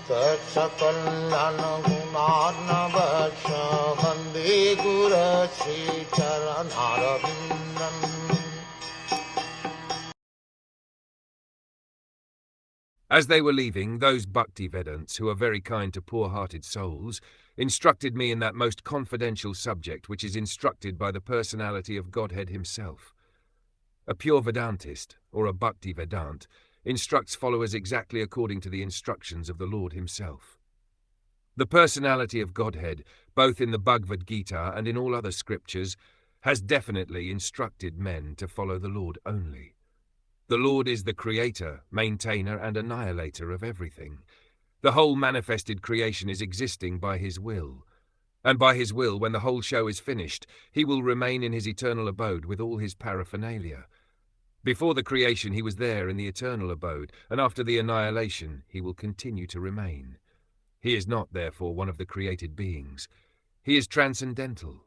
Sakal Gunarnavasha Vande Guru Sri Charanaravindan. As they were leaving, those Bhakti-vedants, who are very kind to poor-hearted souls, instructed me in that most confidential subject which is instructed by the personality of Godhead himself. A pure Vedantist, or a Bhakti-vedant, instructs followers exactly according to the instructions of the Lord himself. The personality of Godhead, both in the Bhagavad Gita and in all other scriptures, has definitely instructed men to follow the Lord only. The Lord is the creator, maintainer, and annihilator of everything. The whole manifested creation is existing by his will. And by his will, when the whole show is finished, he will remain in his eternal abode with all his paraphernalia. Before the creation he was there in the eternal abode, and after the annihilation he will continue to remain. He is not, therefore, one of the created beings. He is transcendental.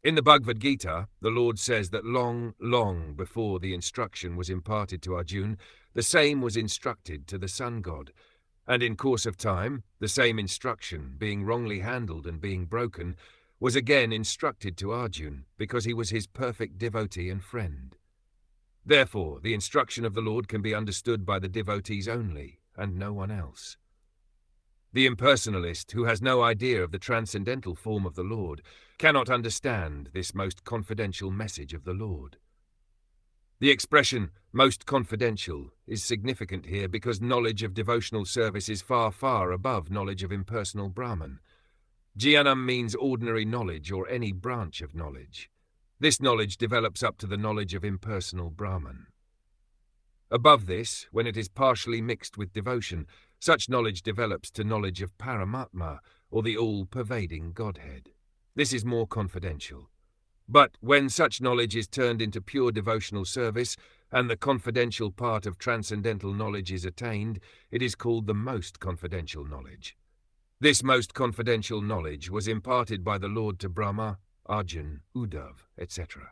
In the Bhagavad Gita, the Lord says that long, long before the instruction was imparted to Arjuna, the same was instructed to the sun god, and in course of time, the same instruction, being wrongly handled and being broken, was again instructed to Arjuna, because he was his perfect devotee and friend. Therefore, the instruction of the Lord can be understood by the devotees only, and no one else. The impersonalist, who has no idea of the transcendental form of the Lord, cannot understand this most confidential message of the Lord. The expression, most confidential, is significant here because knowledge of devotional service is far, far above knowledge of impersonal Brahman. Jnanam means ordinary knowledge or any branch of knowledge. This knowledge develops up to the knowledge of impersonal Brahman. Above this, when it is partially mixed with devotion, such knowledge develops to knowledge of Paramatma, or the all-pervading Godhead. This is more confidential. But when such knowledge is turned into pure devotional service, and the confidential part of transcendental knowledge is attained, it is called the most confidential knowledge. This most confidential knowledge was imparted by the Lord to Brahma, Arjuna, Uddhav, etc.